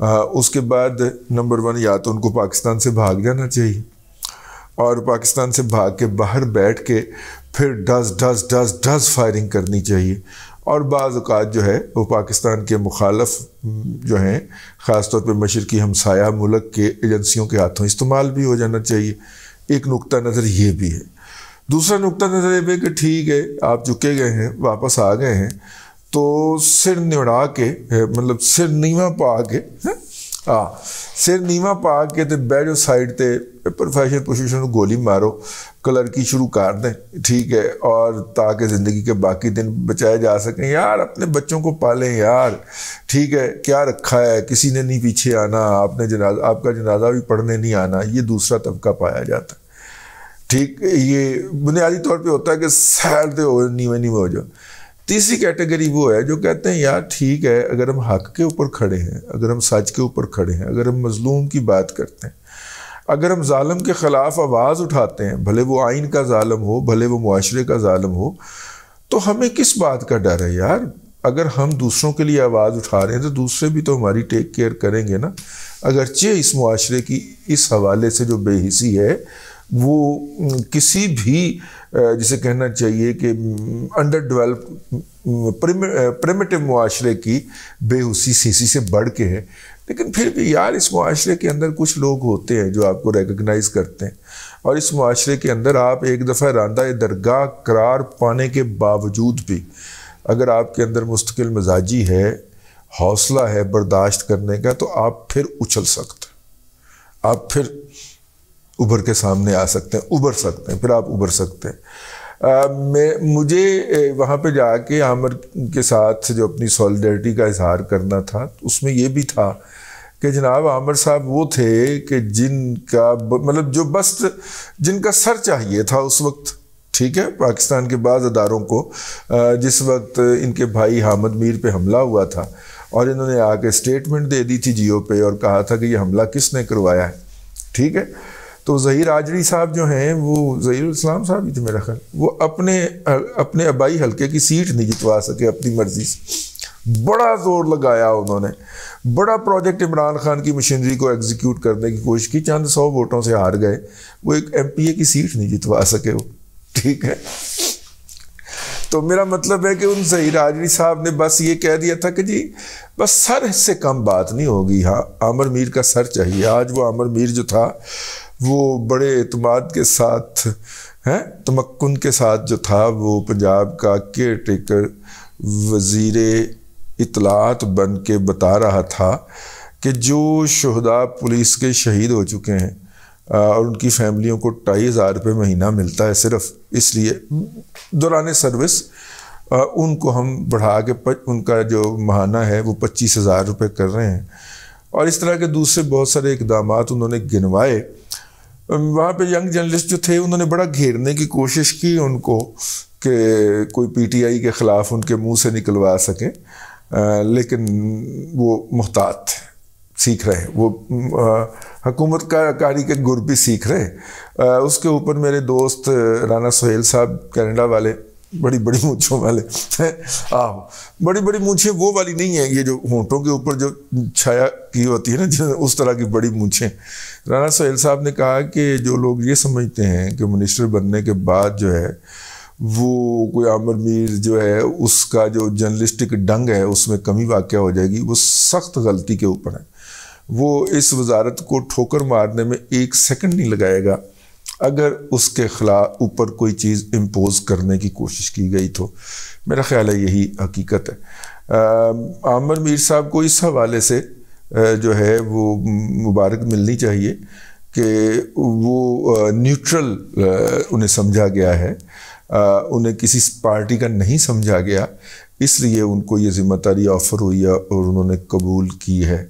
اس کے بعد نمبر 1 یا تو ان کو پاکستان سے بھاگ جانا چاہیے، اور پاکستان سے بھاگ کے باہر بیٹھ کے پھر ڈز فائرنگ کرنی چاہیے، اور بعض اوقات جو ہے وہ پاکستان کے مخالف جو ہیں خاص طور پہ مشرقی ہمسایہ ملک کے ایجنسیوں کے ہاتھوں استعمال بھی ہو جانا چاہیے۔ ایک نقطہ نظر یہ بھی ہے۔ دوسرا نقطہ نظر یہ بھی کہ ٹھیک ہے آپ چکے گئے ہیں، واپس آ گئے ہیں، تو سر نڑا کے مطلب سر نیواں پا کے سر نیواں پا کے تے بیٹھو سائڈ تے پروفیشن پوزیشن گولی مارو، کلر کی شروع کر دیں، ٹھیک ہے، اور تاکہ زندگی کے باقی دن بچائے جا سکیں۔ یار اپنے بچوں کو پالیں یار، ٹھیک ہے، کیا رکھا ہے، کسی نے نہیں پیچھے آنا، آپ کا جنازہ بھی پڑھنے نہیں آنا، یہ دوسرا طبقہ پایا جاتا ہے، ٹھیک۔ یہ بنیادی طور پہ ہوتا ہے کہ سائڈ ہو نیوے ہو جاؤ۔ تیسری کیٹیگری وہ ہے جو کہتے ہیں یار ٹھیک ہے، اگر ہم حق کے اوپر کھڑے ہیں، اگر ہم سچ کے اوپر کھڑے ہیں، اگر ہم مظلوم کی بات کرتے ہیں، اگر ہم ظالم کے خلاف آواز اٹھاتے ہیں، بھلے وہ آئین کا ظالم ہو، بھلے وہ معاشرے کا ظالم ہو، تو ہمیں کس بات کا ڈر ہے یار؟ اگر ہم دوسروں کے لیے آواز اٹھا رہے ہیں تو دوسرے بھی تو ہماری ٹیک کیئر کریں گے نا۔ اگرچہ اس معاشرے کی اس حوالے سے جو بے حسی ہے وہ کسی بھی جسے کہنا چاہیے کہ انڈر ڈیولپ پریمیٹو معاشرے کی بے حسی سے بڑھ کے ہے، لیکن پھر بھی یار اس معاشرے کے اندر کچھ لوگ ہوتے ہیں جو آپ کو ریکگنائز کرتے ہیں، اور اس معاشرے کے اندر آپ ایک دفعہ راندہ درگاہ قرار پانے کے باوجود بھی اگر آپ کے اندر مستقل مزاجی ہے، حوصلہ ہے برداشت کرنے کا، تو آپ پھر اچھل سکتے ہیں، آپ پھر ابھر کے سامنے آ سکتے ہیں، ابھر سکتے ہیں، پھر آپ ابھر سکتے ہیں۔ مجھے وہاں پہ جا کے عامر کے ساتھ جو اپنی سولیڈرٹی کا اظہار کرنا تھا، اس میں یہ بھی تھا کہ جناب عامر صاحب وہ تھے کہ جن کا مطلب جو بس جن کا سر چاہیے تھا اس وقت، ٹھیک ہے، پاکستان کے بعض اداروں کو جس وقت ان کے بھائی حامد میر پہ حملہ ہوا تھا اور انہوں نے آ کے اسٹیٹمنٹ دے دی تھی جیو پہ اور کہا تھا کہ یہ حملہ کس نے کروایا ہے، ٹھیک ہے، تو ظہیر آجری صاحب جو ہیں، وہ ظہیر الاسلام صاحب ہی تھے میرا خیال، وہ اپنے آبائی حلقے کی سیٹ نہیں جتوا سکے اپنی مرضی سے، بڑا زور لگایا انہوں نے، بڑا پروجیکٹ عمران خان کی مشینری کو ایگزیکیوٹ کرنے کی کوشش کی، چند 100 ووٹوں سے ہار گئے، وہ ایک MP کی سیٹ نہیں جتوا سکے وہ، ٹھیک ہے۔ تو میرا مطلب ہے کہ ان ظہیر آجری صاحب نے بس یہ کہہ دیا تھا کہ جی بس سر سے کم بات نہیں ہوگی، ہاں عامر میر کا سر چاہیے۔ آج وہ عامر میر جو تھا وہ بڑے اعتماد کے ساتھ تمکن کے ساتھ جو تھا، وہ پنجاب کا کیئر ٹیکر وزیر اطلاعات بن کے بتا رہا تھا کہ جو شہداء پولیس کے شہید ہو چکے ہیں اور ان کی فیملیوں کو 2500 روپے مہینہ ملتا ہے صرف اس لیے دوران سروس، ان کو ہم بڑھا کے ان کا جو ماہانہ ہے وہ 25,000 روپے کر رہے ہیں، اور اس طرح کے دوسرے بہت سارے اقدامات انہوں نے گنوائے۔ وہاں پہ ینگ جرنلسٹ جو تھے انہوں نے بڑا گھیرنے کی کوشش کی ان کو کہ کوئی PTI کے خلاف ان کے منہ سے نکلوا سکیں، لیکن وہ محتاط تھے، سیکھ رہے ہیں، وہ حکومت کاری کے گر بھی سیکھ رہے۔ اس کے اوپر میرے دوست رانا سہیل صاحب کینیڈا والے، بڑی بڑی مونچھوں والے، بڑی بڑی مونچھیں وہ والی نہیں ہیں، یہ جو ہونٹوں کے اوپر جو چھایا کی ہوتی ہے نا اس طرح کی بڑی مونچھیں۔ رانا سہیل صاحب نے کہا کہ جو لوگ یہ سمجھتے ہیں کہ منسٹر بننے کے بعد جو ہے وہ کوئی عامر میر جو ہے اس کا جو جرنلسٹک ڈنگ ہے اس میں کمی واقع ہو جائے گی، وہ سخت غلطی کے اوپر ہے۔ وہ اس وزارت کو ٹھوکر مارنے میں 1 سیکنڈ نہیں لگائے گا اگر اس کے خلاف اوپر کوئی چیز امپوز کرنے کی کوشش کی گئی تو۔ میرا خیال ہے یہی حقیقت ہے۔ عامر میر صاحب کو اس حوالے سے جو ہے وہ مبارک ملنی چاہیے کہ وہ نیوٹرل انہیں سمجھا گیا ہے، انہیں کسی پارٹی کا نہیں سمجھا گیا، اس لیے ان کو یہ ذمہ داری آفر ہوئی ہے اور انہوں نے قبول کی ہے۔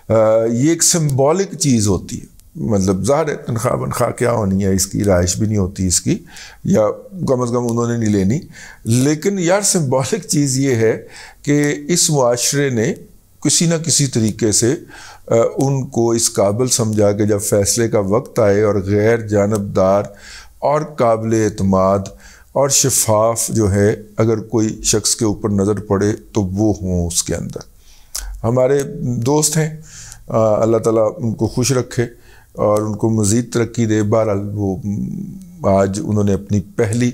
یہ ایک سمبولک چیز ہوتی ہے، مطلب ظاہر ہے تنخواہ کیا ہونی ہے، اس کی رہائش بھی نہیں ہوتی اس کی، یا کم از کم انہوں نے نہیں لینی، لیکن یار سمبولک چیز یہ ہے کہ اس معاشرے نے کسی نہ کسی طریقے سے ان کو اس قابل سمجھا کہ جب فیصلے کا وقت آئے اور غیر جانبدار اور قابل اعتماد اور شفاف جو ہے اگر کوئی شخص کے اوپر نظر پڑے تو وہ ہوں اس کے اندر۔ ہمارے دوست ہیں، اللہ تعالیٰ ان کو خوش رکھے اور ان کو مزید ترقی دے۔ بہرحال وہ آج انہوں نے اپنی پہلی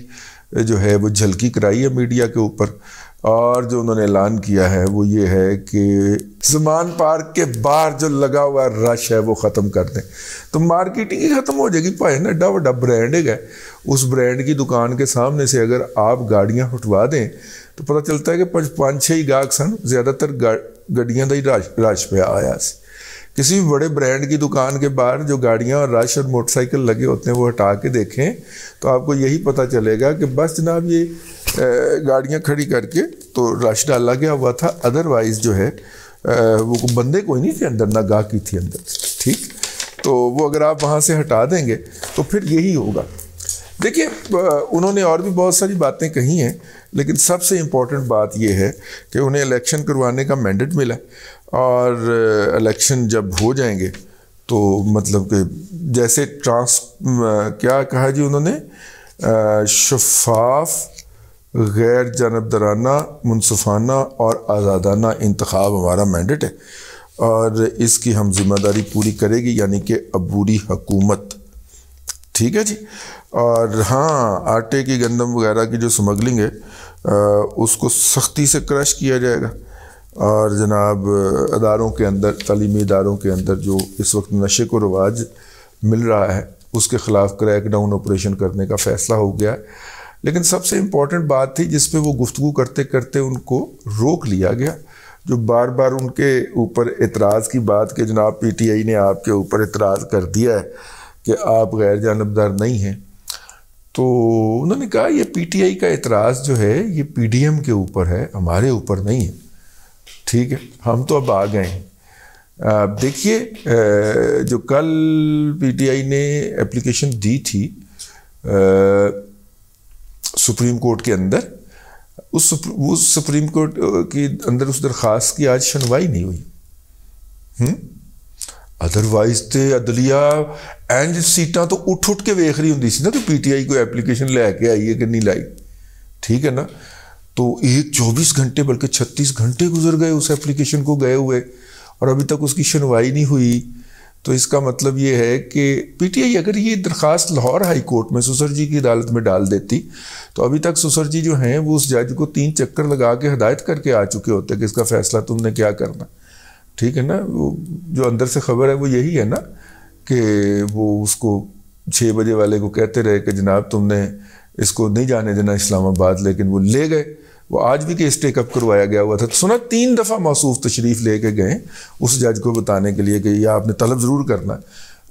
جو ہے وہ جھلکی کرائی ہے میڈیا کے اوپر، اور جو انہوں نے اعلان کیا ہے وہ یہ ہے کہ زمان پارک کے باہر جو لگا ہوا رش ہے وہ ختم کر دیں۔ تو مارکیٹنگ ہی ختم ہو جائے گی بھائی، ایڈا بڑا برانڈ ہے، اس برانڈ کی دکان کے سامنے سے اگر آپ گاڑیاں ہٹوا دیں تو پتہ چلتا ہے کہ 5-6 ہی گاہک سن، زیادہ تر گڈیاں دا ہی رش پہ آیا سی۔ کسی بھی بڑے برانڈ کی دکان کے باہر جو گاڑیاں اور رش اور موٹر سائیکل لگے ہوتے ہیں وہ ہٹا کے دیکھیں تو آپ کو یہی پتہ چلے گا کہ بس جناب یہ گاڑیاں کھڑی کر کے تو رش ڈالا گیا ہوا تھا، ادروائز جو ہے وہ بندے کوئی نہیں تھے اندر، نہ گاہکی تھی اندر، ٹھیک۔ تو وہ اگر آپ وہاں سے ہٹا دیں گے تو پھر یہی ہوگا۔ دیکھیے انہوں نے اور بھی بہت ساری باتیں کہی ہیں، لیکن سب سے امپورٹنٹ بات یہ ہے کہ انہیں الیکشن کروانے کا مینڈیٹ ملا، اور الیکشن جب ہو جائیں گے تو مطلب کہ جیسے کیا کہا جی انہوں نے، شفاف، غیر جانبدارانہ، منصفانہ اور آزادانہ انتخاب ہمارا مینڈیٹ ہے اور اس کی ہم ذمہ داری پوری کرے گی، یعنی کہ عبوری حکومت، ٹھیک ہے جی۔ اور ہاں، آٹے کی، گندم وغیرہ کی جو سمگلنگ ہے اس کو سختی سے کرش کیا جائے گا، اور جناب اداروں کے اندر، تعلیمی اداروں کے اندر جو اس وقت نشے کو رواج مل رہا ہے اس کے خلاف کریک ڈاؤن آپریشن کرنے کا فیصلہ ہو گیا ہے۔ لیکن سب سے امپورٹنٹ بات تھی جس پہ وہ گفتگو کرتے کرتے ان کو روک لیا گیا، جو بار بار ان کے اوپر اعتراض کی بات کہ جناب پی ٹی آئی نے آپ کے اوپر اعتراض کر دیا ہے کہ آپ غیر جانبدار نہیں ہیں، تو انہوں نے کہا یہ پی ٹی آئی کا اعتراض جو ہے یہ پی ڈی ایم کے اوپر ہے، ہمارے اوپر نہیں ہے، ٹھیک ہے، ہم تو اب آ گئے ہیں۔ دیکھیے جو کل پی ٹی آئی نے اپلیکیشن دی تھی سپریم کورٹ کے اندر، اس سپریم کورٹ کے اندر اس درخواست کی آج سنوائی نہیں ہوئی۔ ادروائز تے عدلیہ اینج سیٹاں تو اٹھ کے ویکھ رہی ہوں سی نا کہ پی ٹی آئی کوئی اپلیکیشن لے کے آئی ہے کہ نہیں لائی، ٹھیک ہے نا۔ تو 24 گھنٹے بلکہ 36 گھنٹے گزر گئے اس اپلیکیشن کو گئے ہوئے اور ابھی تک اس کی سنوائی نہیں ہوئی۔ تو اس کا مطلب یہ ہے کہ پی ٹی آئی اگر یہ درخواست لاہور ہائی کورٹ میں سسر جی کی عدالت میں ڈال دیتی تو ابھی تک سسر جی جو ہیں وہ اس جج کو 3 چکر لگا کے ہدایت کر کے آ چکے ہوتے کہ اس کا فیصلہ تم نے کیا کرنا، ٹھیک ہے نا۔ وہ جو اندر سے خبر ہے وہ یہی ہے نا کہ وہ اس کو 6 بجے والے کو کہتے رہے کہ جناب تم نے اس کو نہیں جانے دینا اسلام آباد، لیکن وہ لے گئے۔ وہ آج بھی کیس ٹیک اپ کروایا گیا ہوا تھا، سنا 3 دفعہ موصوف تشریف لے کے گئے اس جج کو بتانے کے لیے کہ یہ آپ نے طلب ضرور کرنا ہے۔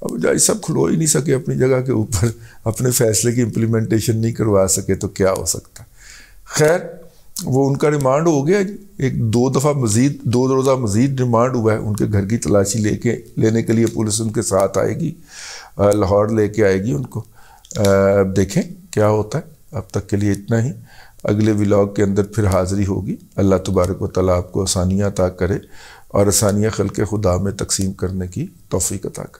اب جج سب کھلو ہی نہیں سکے اپنی جگہ کے اوپر، اپنے فیصلے کی امپلیمنٹیشن نہیں کروا سکے تو کیا ہو سکتا۔ خیر وہ ان کا ریمانڈ ہو گیا، ایک 2 دفعہ مزید 2 روزہ مزید ریمانڈ ہوا ہے، ان کے گھر کی تلاشی لینے کے لیے پولیس ان کے ساتھ آئے گی، لاہور لے کے آئے گی ان کو۔ اب دیکھیں کیا ہوتا ہے۔ اب تک کے لیے اتنا ہی، اگلے ولاگ کے اندر پھر حاضری ہوگی۔ اللہ تبارک و تعالیٰ آپ کو آسانیاں عطا کرے اور آسانیاں خلق خدا میں تقسیم کرنے کی توفیق عطا کرے۔